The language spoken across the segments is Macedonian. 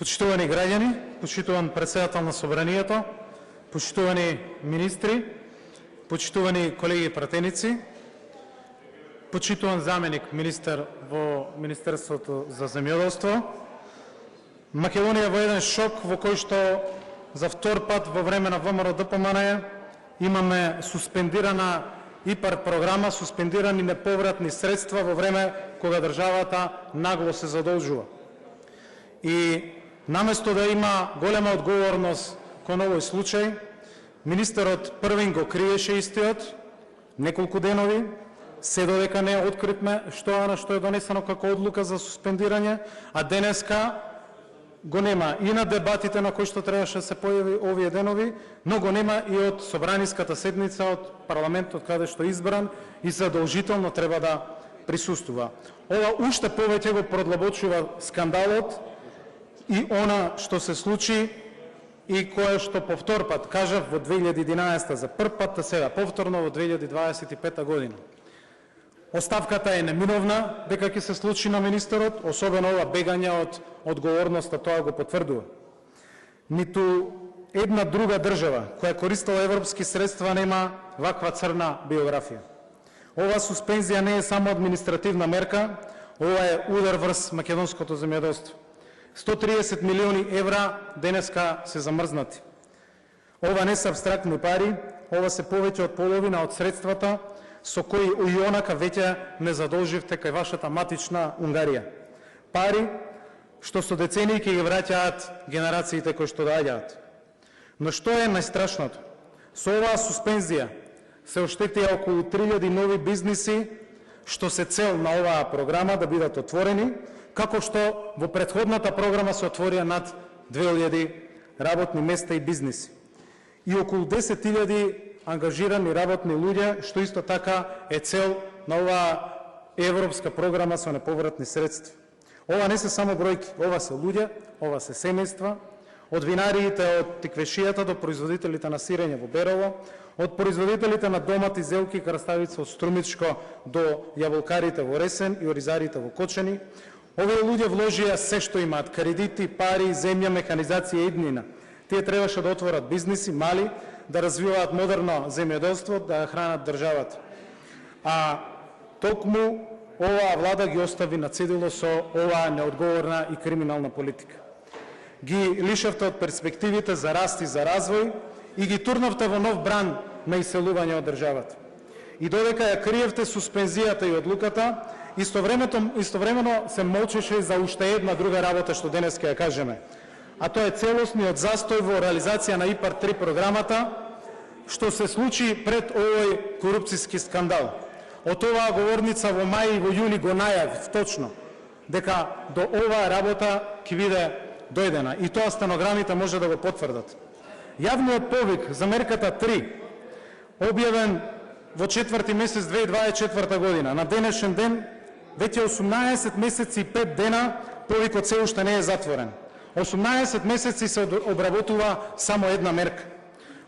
Почитувани граѓани, почитуван председател на Собранието, почитувани министри, почитувани колеги пратеници, почитуван заменик министер во Министерството за земјоделство. Македонија во еден шок во кој што за втор пат во време на ВМРО ДПМН имаме суспендирана ИПАРД програма, суспендирани неповратни средства во време кога државата нагло се задолжува. И наместо да има голема одговорност кон овој случај, министерот првин го криеше истиот неколку денови, се додека не откривме што е донесено како одлука за суспендирање, а денеска го нема и на дебатите на кои што требаше да се појави овие денови, но го нема и од собраниската седница од парламентот каде што избран и задолжително треба да присуствува. Ова уште повеќе го продлабочува скандалот и она што се случи и кое што повтор пат кажав во 2011 за прв пат, а сега повторно во 2025 година. Оставката е неминовна дека ќе се случи на министерот, особено ова бегање од одговорноста, тоа го потврдува. Ниту една друга држава која користела европски средства нема ваква црна биографија. Ова суспензија не е само административна мерка, ова е удар врз македонското земјоделство. 130 милиони евра денеска се замрзнати. Ова не се абстрактни пари, ова се повеќе од половина од средствата со кои и онака веќе не задолживте кај вашата матична Унгарија. Пари што со децении ќе ги враќаат генерациите кои што доаѓаат. Но што е најстрашното? Со оваа суспензија се оштетија околу 3000 нови бизниси, што се цел на оваа програма да бидат отворени, како што во претходната програма се отворија над 2000 работни места и бизниси. И околу 10.000 ангажирани работни луѓе, што исто така е цел на оваа европска програма со неповратни средства. Ова не се само бројки, ова се луѓе, ова се семејства, од винариите од Тиквешијата до производителите на сирење во Берово, од производителите на домати, зелки и краставица од Струмичко до јаболкарите во Ресен и оризарите во Кочани. Овие луѓе вложија се што имаат, кредити, пари, земја, механизација и иднина. Тие требаше да отворат бизниси, мали, да развиваат модерно земјоделство, да хранат државата. А токму оваа влада ги остави на цедило со оваа неодговорна и криминална политика. Ги лишавте од перспективите за раст и за развој и ги турнавте во нов бран на иселување од државата. И додека ја криевте суспензијата и одлуката, истовремено се молчеше за уште една друга работа што денес ќе ја кажеме. А тоа е целосниот застој во реализација на ИПАРД 3 програмата, што се случи пред овој корупцијски скандал. Од оваа говорница во мај и во јуни го најавив точно дека до оваа работа ќе биде дојдена и тоа стенограмите може да го потврдат. Јавниот повик за мерката 3 објавен во 4 месец 2024 година, на денешен ден веќе 18 месеци и 5 дена повикот се уште не е затворен. 18 месеци се обработува само една мерка.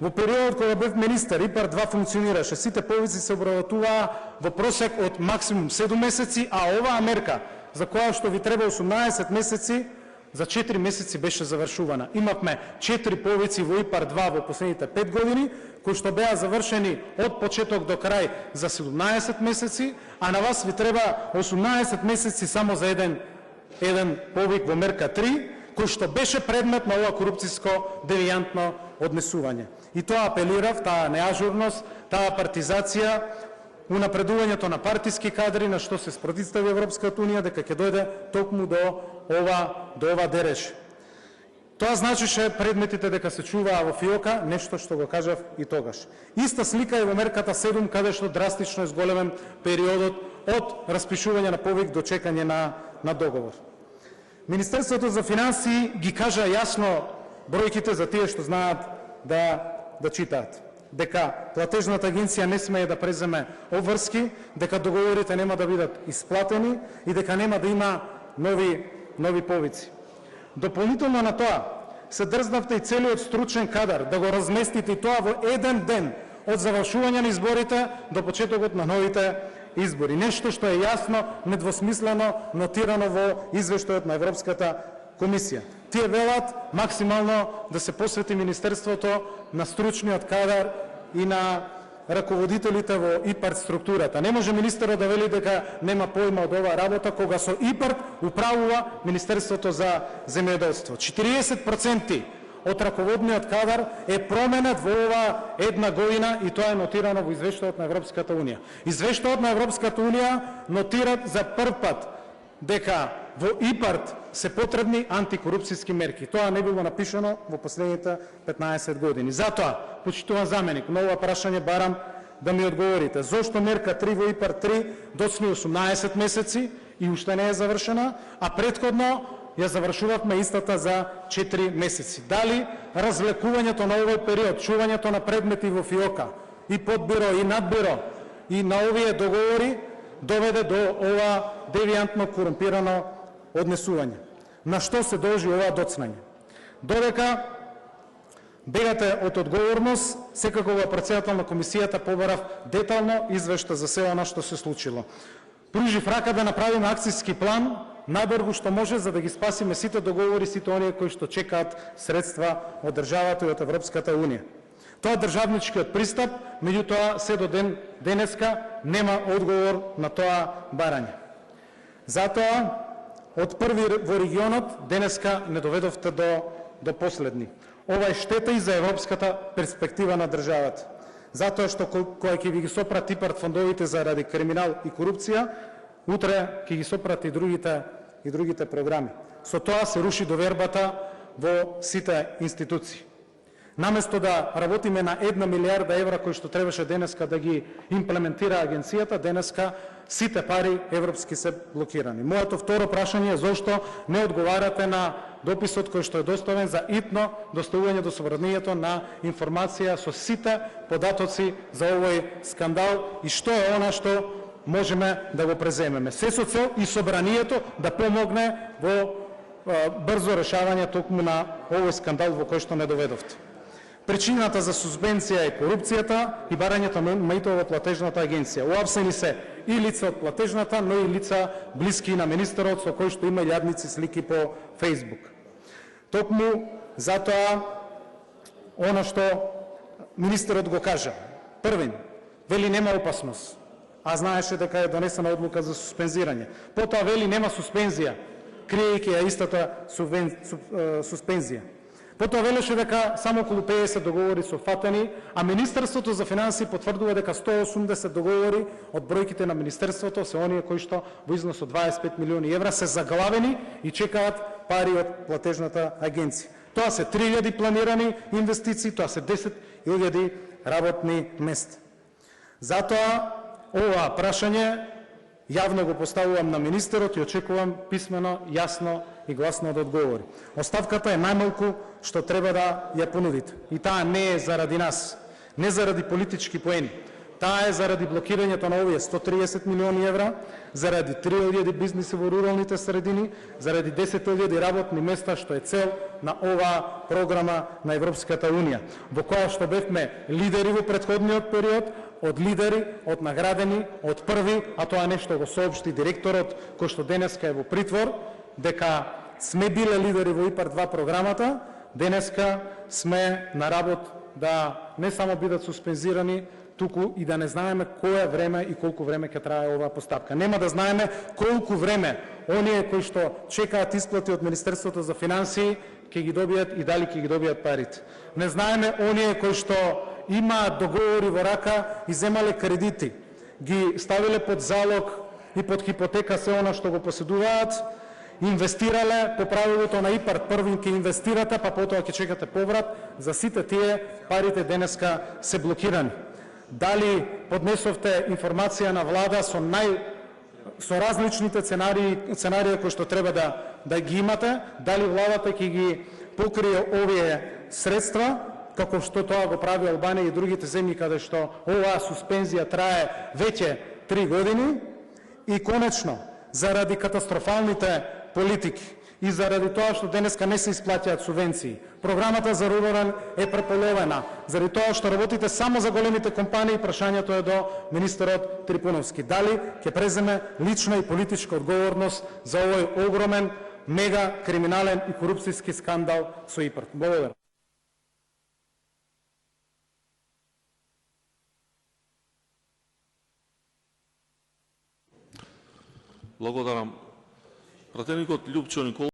Во периодот кога бев министер, ИПАРД 2 функционираше, сите повици се обработуваа во просек од максимум 7 месеци, а оваа мерка, за која што ви треба 18 месеци, за 4 месеци беше завршувана. Имавме 4 повици во ИПАРД 2 во последните 5 години, кои што беа завршени од почеток до крај за 17 месеци, а на вас ви треба 18 месеци само за еден повик во мерка 3, кој што беше предмет на ова корупцијско девијантно однесување. И тоа апелирав, таа неажурност, таа партизација, унапредувањето на партиски кадри, на што се спротивстави Европската унија, дека ќе дојде токму до ова дереж. Тоа значише предметите дека се чуваа во фиока, нешто што го кажав и тогаш. Иста слика е во мерката 7, каде што драстично изголемен периодот од распишување на повик до чекање на договор. Министерството за финансии ги кажа јасно бројките за тие што знаат да читаат. Дека платежната агенција не смее да преземе обврски, дека договорите нема да бидат исплатени и дека нема да има нови повици. Дополнително на тоа, се дрзнавте и целиот стручен кадар да го разместите и тоа во еден ден од завршување на изборите до почетокот на новите избори. Нешто што е јасно, недвосмислено нотирано во извештајот на Европската комисија. Тие велат максимално да се посвети Министерството на стручниот кадар и на раководителите во ИПАРТ структурата. Не може министерот да вели дека нема поима од оваа работа, кога со ИПАРТ управува Министерството за земјоделство. 40% од раководниот кадар е променет во ова една година и тоа е нотирано во извештајот на Европската Унија. Извештајот на Европската Унија нотира за прв пат дека во ИПАРТ се потребни антикорупцијски мерки. Тоа не било напишано во последните 15 години. Затоа, почитуван заменик, на ова прашање барам да ми одговорите. Зошто мерка 3 во ИПАРТ 3 доцни 18 месеци и уште не е завршена, а претходно ја завршувавме истата за 4 месеци. Дали развлекувањето на овој период, чувањето на предмети во ФИОКа, и подбиро, и надбиро, и на овие договори доведе до ова девијантно корумпирано однесување? На што се должи ова доцнање? Додека бегате од одговорност, секако во председател на комисијата побарав детално извешта за се она што се случило. Пружив рака да направиме акцијски план, најбрзо што може, за да ги спасиме сите договори, сите оние кои што чекаат средства од државата и од Европската Унија. Тоа државничкиот пристап, меѓутоа се до денеска нема одговор на тоа барање. Затоа, од први во регионот, денеска не доведовте до последни. Ова е штета и за европската перспектива на државата. Затоа што кога ќе ги сопрат ИПАРТ фондовите заради криминал и корупција, утре ќе ги сопрат и другите програми. Со тоа се руши довербата во сите институции. Наместо да работиме на 1 милиарда евра кои што требаше денеска да ги имплементира агенцијата, денеска сите пари европски се блокирани. Моето второ прашање е зошто не одговарате на дописот кој што е доставен за итно доставување до собранието на информација со сите податоци за овој скандал и што е она што можеме да го преземеме. Се со цел и собранието да помогне во брзо решавање токму на овој скандал во кој што не доведовте. Причината за суспензија е корупцијата и барањето на мајто во платежната агенција. Уапсени се и лица од платежната, но и лица блиски на министерот со кои што има илјадници слики по Фејсбук. Токму затоа она што министерот го кажа. Првин, вели нема опасност, а знаеше дека е донесена одлука за суспензирање. Потоа вели нема суспензија, криејќи ја истата суспензија. Потоа велеше дека само околу 50 договори се фатени, а Министерството за финансии потврдува дека 180 договори од бројките на Министерството се оние кои што во износ од 25 милиони евра се заглавени и чекаат пари од платежната агенција. Тоа се 3000 планирани инвестиции, тоа се 10.000 работни места. Затоа ова прашање јавно го поставувам на министерот и очекувам писмено, јасно и гласно да одговори. Оставката е најмалку што треба да ја понудите. И таа не е заради нас, не заради политички поени. Таа е заради блокирањето на овие 130 милиони евра, заради 3000 бизниси во руралните средини, заради 10.000 работни места, што е цел на оваа програма на Европската Унија, во која што бевме лидери во претходниот период, од лидери, од наградени, од први, а тоа нешто го соопшти директорот, кој што денеска е во притвор, дека сме биле лидери во ИПАРТ 2 програмата, денеска сме на работ да не само бидат суспензирани, туку и да не знаеме кое време и колку време ќе трае оваа постапка. Нема да знаеме колку време оние кои што чекаат исплати од Министерството за финансии ќе ги добијат и дали ќе ги добијат парите. Не знаеме оние кои што имаат договори во рака и земале кредити, ги ставиле под залог и под хипотека се она што го поседуваат, инвестирале по правилото на ИПАРТ, првин ќе инвестирате, па потоа ќе чекате поврат, за сите тие парите денеска се блокирани. Дали поднесовте информација на влада со различните сценарии кои што треба да ги имате, дали владата ќе ги покрие овие средства, како што тоа го прави Албанија и другите земји каде што оваа суспензија трае веќе 3 години и конечно, заради катастрофалните политики и заради тоа што денеска не се исплаќаат субвенции, програмата за рурален е преполовена, заради тоа што работите само за големите компании, прашањето е до министерот Трипуновски. Дали ќе преземе лична и политичка одговорност за овој огромен мега криминален и корупцијски скандал со ИПРТ. Благодарам. Благодарам. Пратеникот Љупчо Николовиќ